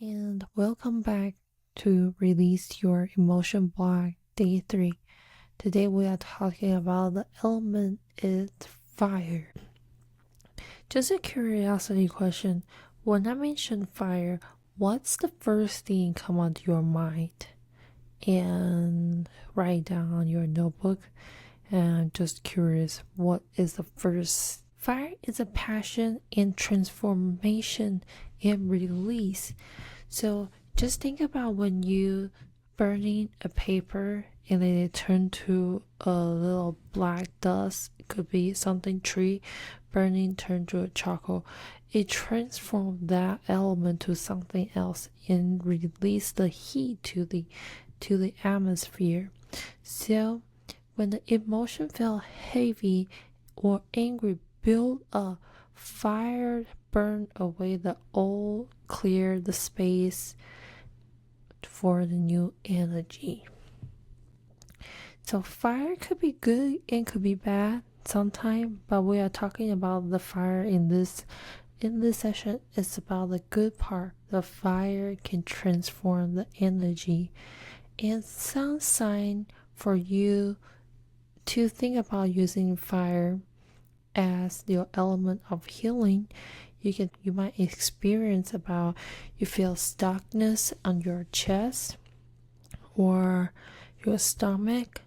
And welcome back to Release Your Emotion Block Day 3. Today we are talking about the element is fire. Just a curiosity question. When I mention fire, what's the first thing come onto your mind? And write down on your notebook. And I'm just curious, what is the first? Fire is a passion and transformation and release. So just think about when you burning a paper and then it turned to a little black dust. It could be something tree burning turned to a charcoal. It transformed that element to something else and release the heat to the atmosphere. So when the emotion felt heavy or angry build up, fire burned away the old, cleared the space for the new energy. So fire could be good and could be bad sometimes, but we are talking about the fire in this session. It's about the good part. The fire can transform the energy. And some sign for you to think about using fire as your element of healing. You might experience about you feel stuckness on your chest or your stomach,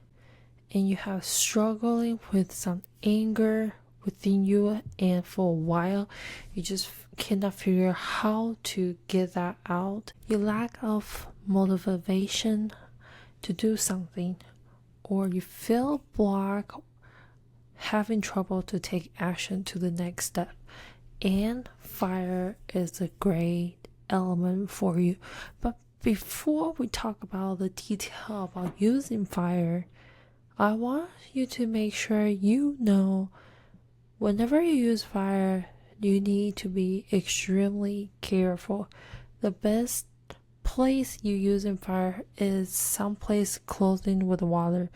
and you have struggling with some anger within you, and for a while you just cannot figure out how to get that out. You lack of motivation to do something, or you feel blocked, having trouble to take action to the next step. And fire is a great element for you. But before we talk about the detail about using fire, I want you to make sure you know whenever you use fire, you need to be extremely careful. The best place you use in fire is someplace close in with water,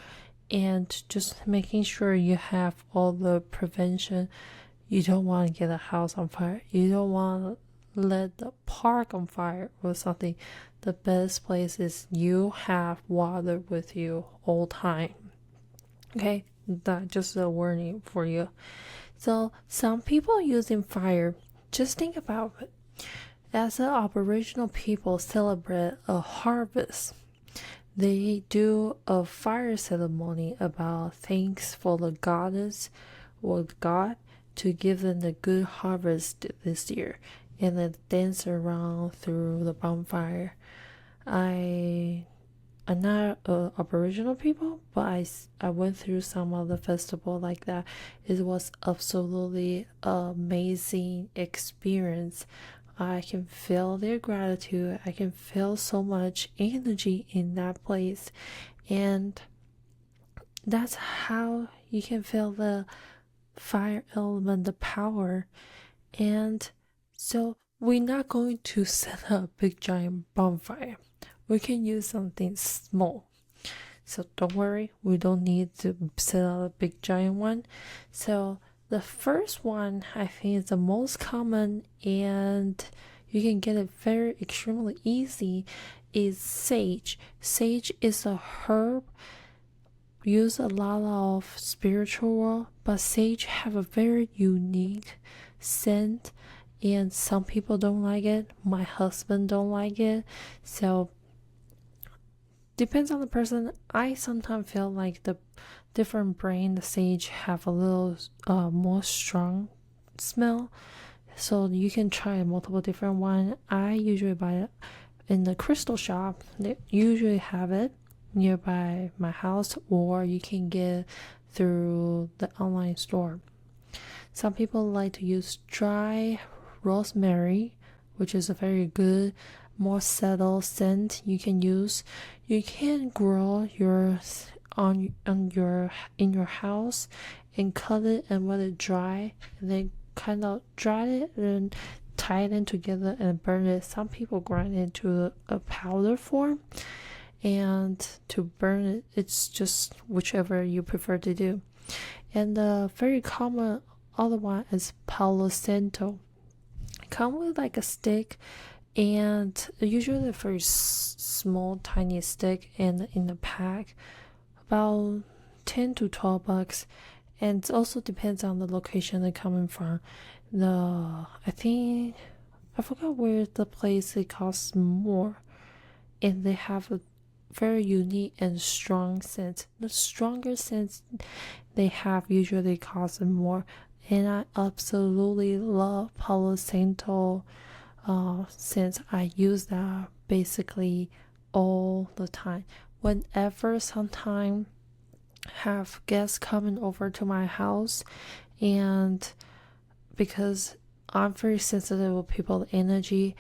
and just making sure you have all the prevention. You don't want to get a house on fire. You don't want to let the park on fire or something. The best place is you have water with you all time. Okay, that's just a warning for you. So some people using fire, just think about it. As an Aboriginal people celebrate a harvest, they do a fire ceremony about thanks for the goddess or God to give them the good harvest this year, and then dance around through the bonfire. I'm not Aboriginal people, but I went through some of the festival like that. It was absolutely amazing experience. I can feel their gratitude. I can feel so much energy in that place, and that's how you can feel the fire element, the power. And so we're not going to set up a big giant bonfire. We can use something small. So don't worry, we don't need to set up a big giant one. So the first one, I think, is the most common, and you can get it very extremely easy, is sage. Sage is a herb used a lot of spiritual world, but sage have a very unique scent, and some people don't like it. My husband don't like it, so depends on the person. I sometimes feel like the different brand the sage have a little more strong smell, so you can try multiple different one. I usually buy it in the crystal shop. They usually have it nearby my house, or you can get through the online store. Some people like to use dry rosemary, which is a very good, more settled scent you can use. You can grow yours in your house and cut it and let it dry, and then kind of dry it and tie it in together and burn it. Some people grind it into a powder form, and to burn it, it's just whichever you prefer to do. And the very common other one is Palo Santo. Come with like a stick, and usually the very small tiny stick in the pack, about 10 to 12 bucks, and it also depends on the location they're coming from. I think I forgot where the place it costs more, and they have a very unique and strong scent. The stronger scents they have usually cost more, and I absolutely love Palo Santo scents. I use that basically all the time. Whenever sometime have guests coming over to my house, and because I'm very sensitive with people's energy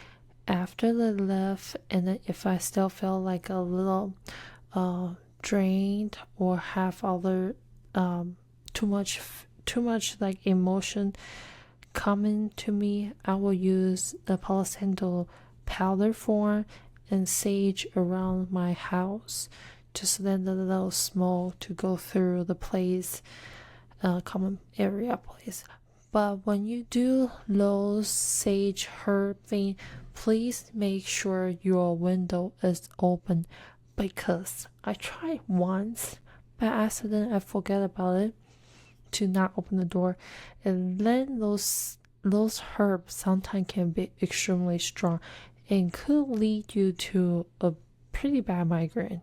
after they left, and then if I still feel like a little drained or have other too much like emotion coming to me, I will use the Palo Santo powder form and sage around my house, just let the little smoke to go through the place, common area place. But when you do those sage herb thing, please make sure your window is open, because I tried once by accident, I forget about it, to not open the door, and then those herbs sometimes can be extremely strong and could lead you to a pretty bad migraine.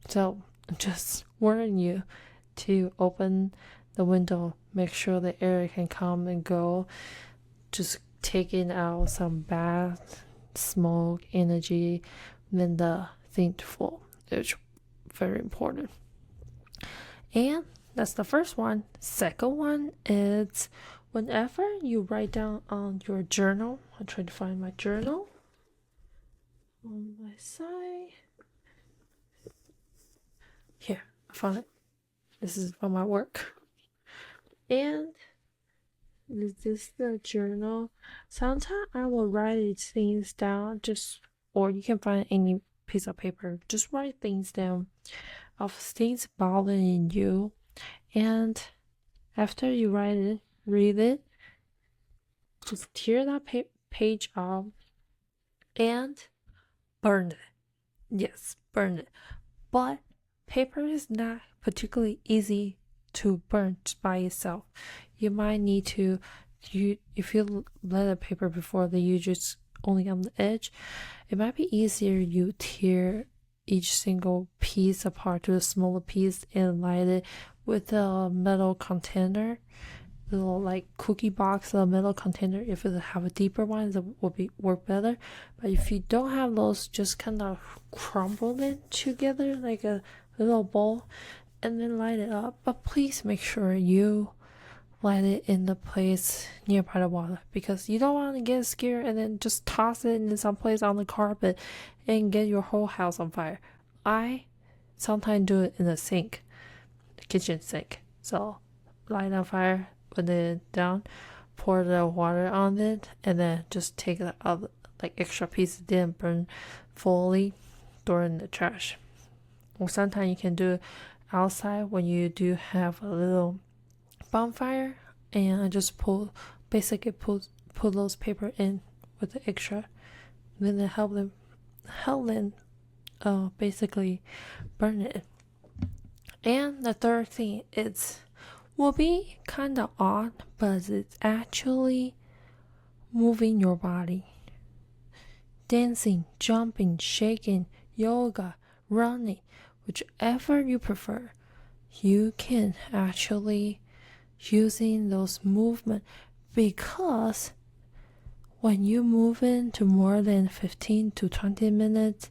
So just warn you to open the window, make sure the air can come and go, just taking out some bad smoke energy, then the thing to flow. It's very important. And that's the first one. Second one is whenever you write down on your journal. I'll try to find my journal on my side. Here, I found it. This is for my work. And this is the journal. Sometimes I will write things down, or you can find any piece of paper. Just write things down of things bothering you. And after you read it, just tear that page off and burn it. Yes, burn it. But paper is not particularly easy to burn by itself. You might need to, if you let a paper before that you just only on the edge, it might be easier you tear each single piece apart to a smaller piece and light it with a metal container, little like cookie box, a metal container. If it have a deeper one, that will work better. But if you don't have those, just kind of crumble it together like a little ball and then light it up. But please make sure you light it in the place nearby the water, because you don't want to get scared and then just toss it in some place on the carpet and get your whole house on fire. I sometimes do it in the sink, the kitchen sink. So light on fire, put it down, pour the water on it, and then just take the other like extra pieces didn't burn fully, throw it in the trash. Or sometimes you can do it outside when you do have a little bonfire, and I just put those paper in with the extra, then they help them basically burn it. And the third thing will be kind of odd, but it's actually moving your body, dancing, jumping, shaking, yoga, running, whichever you prefer. You can actually using those movement, because when you move into more than 15 to 20 minutes,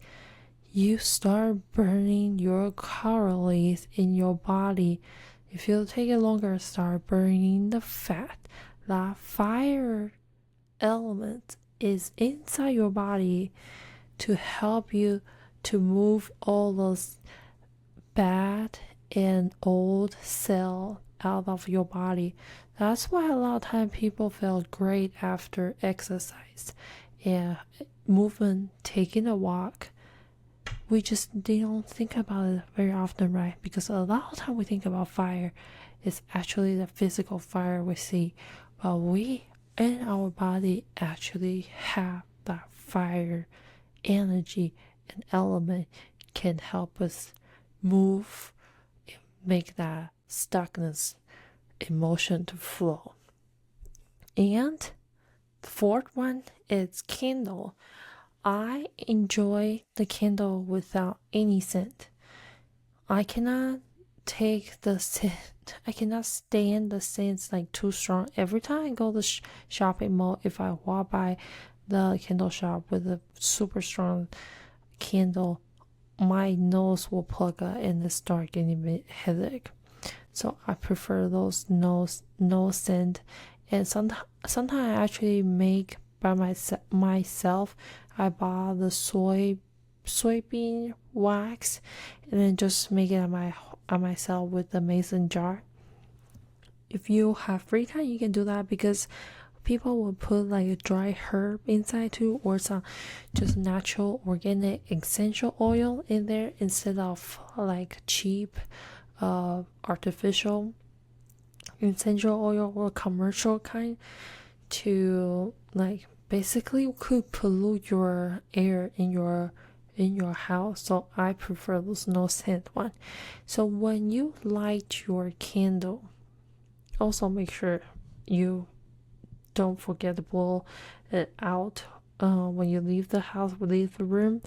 you start burning your calories in your body. If you take it longer, start burning the fat. That fire element is inside your body to help you to move all those bad and old cells out of your body. That's why a lot of times people feel great after exercise and movement, taking a walk. They don't think about it very often, right? Because a lot of time we think about fire, it's actually the physical fire we see, but we in our body actually have that fire energy and element can help us move, make that stuckness emotion to flow. And the fourth one is candle. I enjoy the candle without any scent. I cannot take the scent. I cannot stand the scents like too strong. Every time I go to shopping mall, if I walk by the candle shop with a super strong candle, my nose will plug up and start getting me headache. So I prefer those no scent. And sometimes I actually make by myself. I buy the soybean wax and then just make it myself with the mason jar. If you have free time, you can do that, because people will put like a dry herb inside too, or some just natural organic essential oil in there instead of like cheap artificial essential oil or commercial kind, to like basically could pollute your air in your house. So I prefer those no scent one. So when you light your candle, also make sure you don't forget to blow it out when you leave the house, leave the room,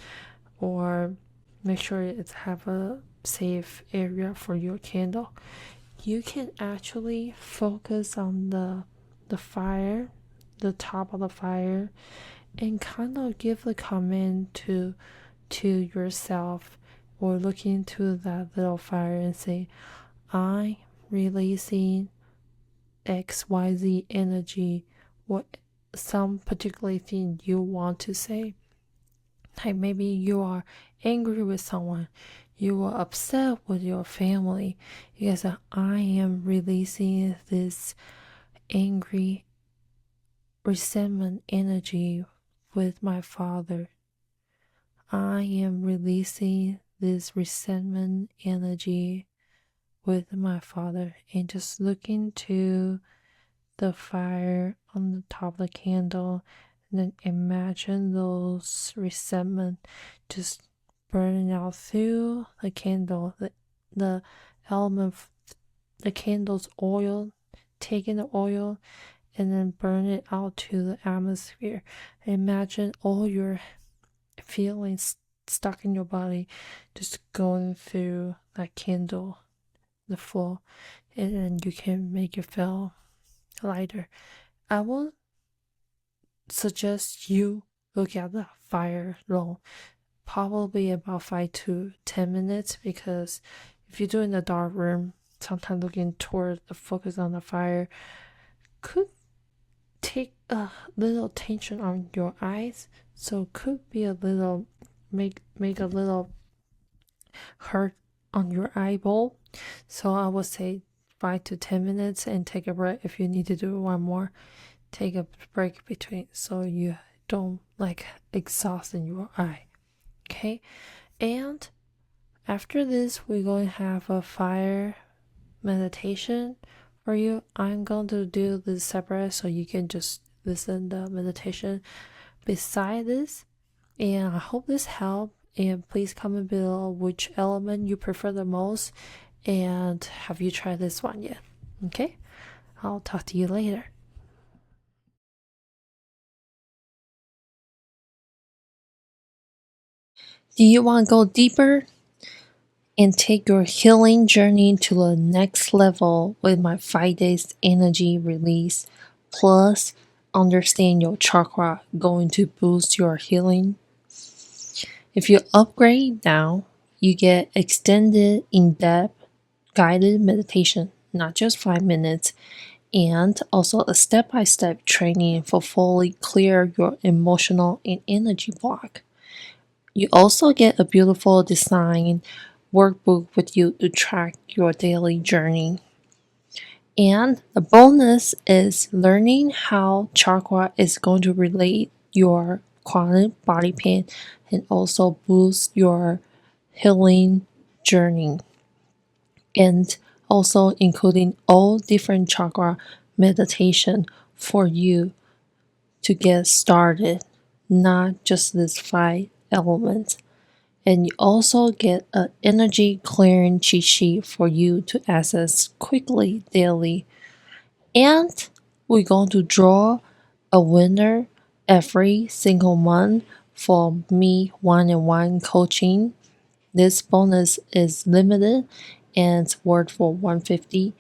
or make sure it's have a safe area for your candle. You can actually focus on the fire, the top of the fire, and kind of give the command to yourself, or look into that little fire and say, I releasing XYZ energy, what some particular thing you want to say. Like maybe you are angry with someone, you are upset with your family. You guys say, I am releasing this angry resentment energy with my father. I am releasing this resentment energy with my father. And just look into the fire on the top of the candle, and then imagine those resentment just burning out through the candle, the element, the candle's oil, taking the oil and then burn it out to the atmosphere. Imagine all your feelings stuck in your body just going through that candle, the flow, and then you can make it feel lighter. I will suggest you look at the fire long, probably about 5 to 10 minutes, because if you do in the dark room, sometimes looking toward the focus on the fire could take a little tension on your eyes, so could be a little make a little hurt on your eyeball. So I would say 5 to 10 minutes and take a break. If you need to do one more, take a break between, so you don't like exhaust in your eye. Okay, and after this we're going to have a fire meditation for you. I'm going to do this separate so you can just listen the meditation beside this, and I hope this helped. And please comment below which element you prefer the most, and have you tried this one yet. Okay, I'll talk to you later. Do you want to go deeper and take your healing journey to the next level with my 5 days energy release, plus understand your chakra going to boost your healing? If you upgrade now, you get extended in-depth guided meditation, not just 5 minutes, and also a step-by-step training for fully clear your emotional and energy block. You also get a beautiful design workbook with you to track your daily journey. And the bonus is learning how chakra is going to relate your chronic body pain and also boost your healing journey. And also including all different chakra meditation for you to get started not just these 5 elements. And you also get an energy clearing cheat sheet for you to access quickly daily. And we're going to draw a winner every single month for me one-on-one coaching. This bonus is limited and it's worth for $150.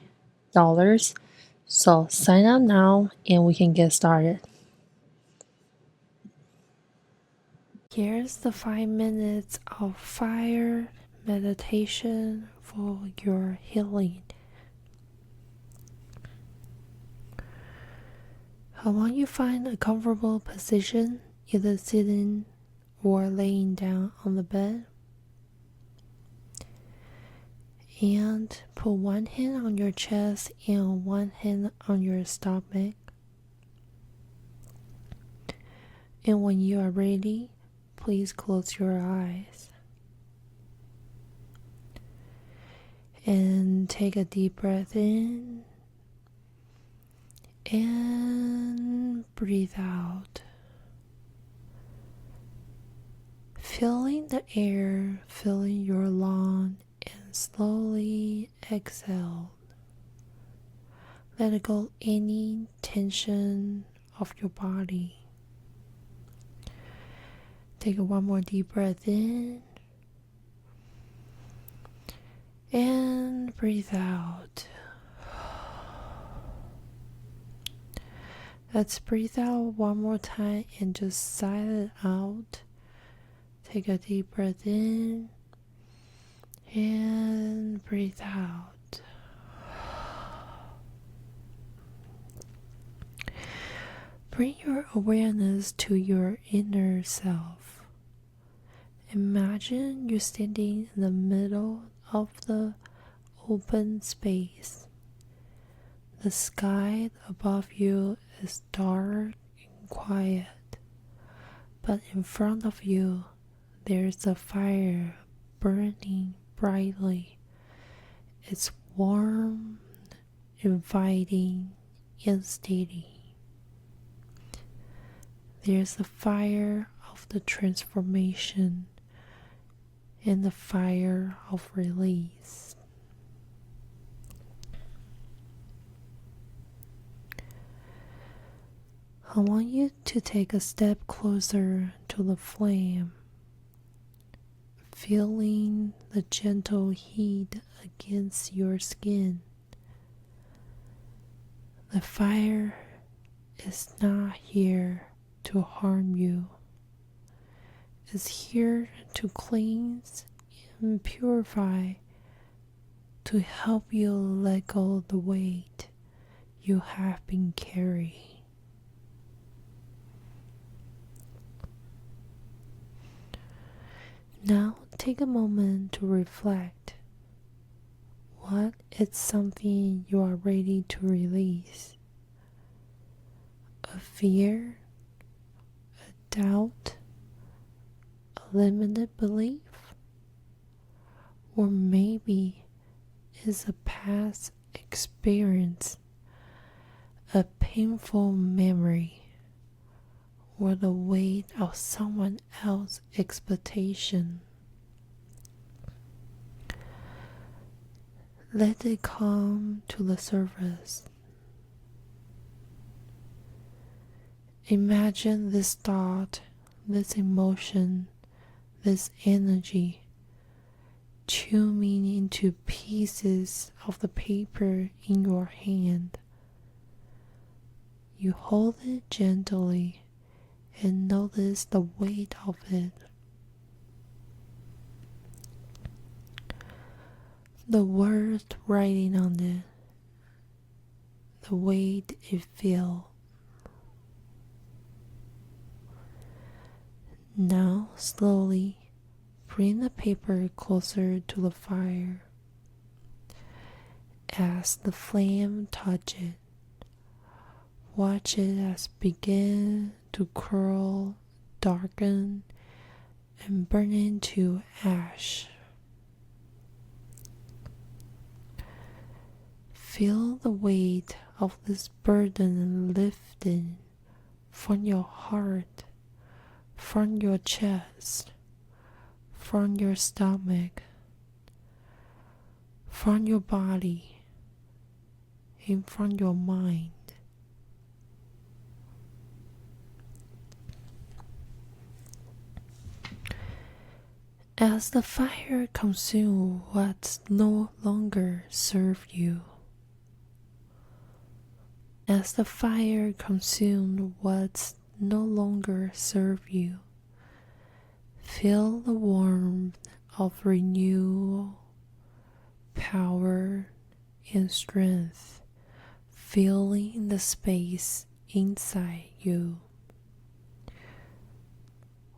So sign up now and we can get started. Here's the 5 minutes of fire meditation for your healing. I want you to find a comfortable position, either sitting or laying down on the bed. And put one hand on your chest and one hand on your stomach. And when you are ready, please close your eyes. And take a deep breath in. And breathe out. Feeling the air filling your lung and slowly exhale. Let go any tension of your body. Take one more deep breath in and breathe out. Let's breathe out one more time and just sigh it out. Take a deep breath in and breathe out. Bring your awareness to your inner self. Imagine you're standing in the middle of the open space. The sky above you is dark and quiet, but in front of you there's a fire burning brightly. It's warm, inviting, and steady. There's the fire of the transformation and the fire of release. I want you to take a step closer to the flame, feeling the gentle heat against your skin. The fire is not here to harm you. It's here to cleanse and purify, to help you let go of the weight you have been carrying. Now take a moment to reflect. What is something you are ready to release? A fear, a doubt, a limited belief, or maybe it's a past experience, a painful memory, or the weight of someone else's expectation. Let it come to the surface. Imagine this thought, this emotion, this energy chewing into pieces of the paper in your hand. You hold it gently and notice the weight of it. The words writing on it, the weight it feels. Now slowly bring the paper closer to the fire. As the flame touches it, watch it as begin to curl, darken, and burn into ash. Feel the weight of this burden lifting from your heart, from your chest, from your stomach, from your body, and from your mind. As the fire consumes what no longer serves you, as the fire consumes what no longer serves you, feel the warmth of renewal, power, and strength filling the space inside you.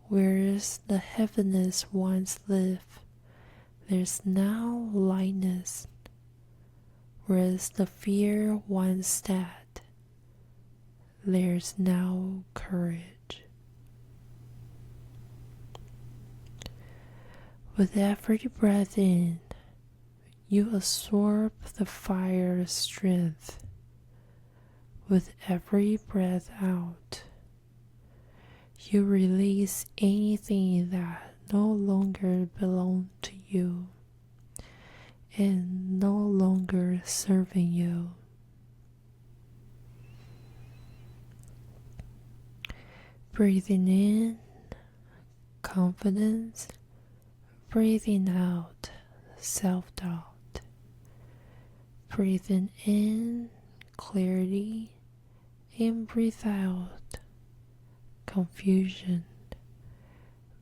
Whereas the heaviness once lived, there's now lightness. Whereas the fear once sat, there's now courage. With every breath in, you absorb the fire's strength. With every breath out, you release anything that no longer belongs to you and no longer serving you. Breathing in, confidence. Breathing out, self-doubt. Breathing in, clarity. And breathe out, confusion.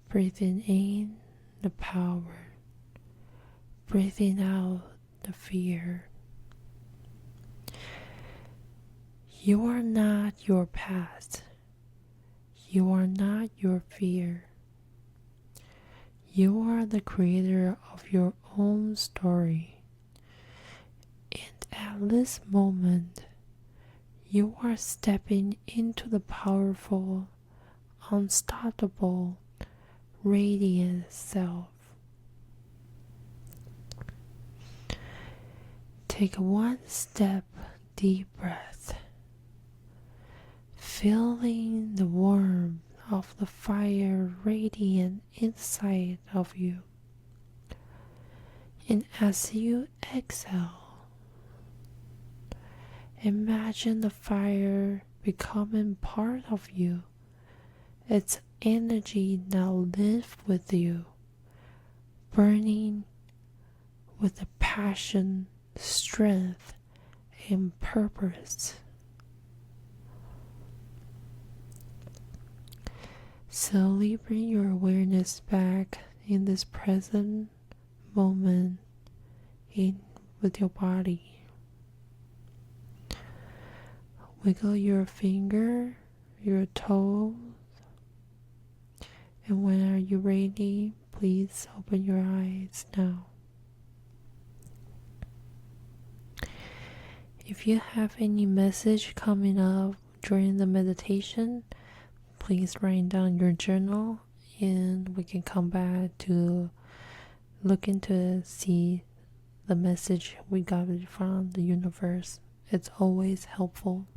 Breathing in, the power. Breathing out, the fear. You are not your past. You are not your fear. You are the creator of your own story. And at this moment, you are stepping into the powerful, unstoppable, radiant self. Take one step, deep breath, feeling the warmth of the fire radiant inside of you. And as you exhale, imagine the fire becoming part of you. Its energy now lives with you, burning with a passion, strength, and purpose. Slowly bring your awareness back in this present moment in with your body. Wiggle your finger, your toes, and when are you ready, please open your eyes now. If you have any message coming up during the meditation, please write down your journal and we can come back to look into see the message we got from the universe. It's always helpful.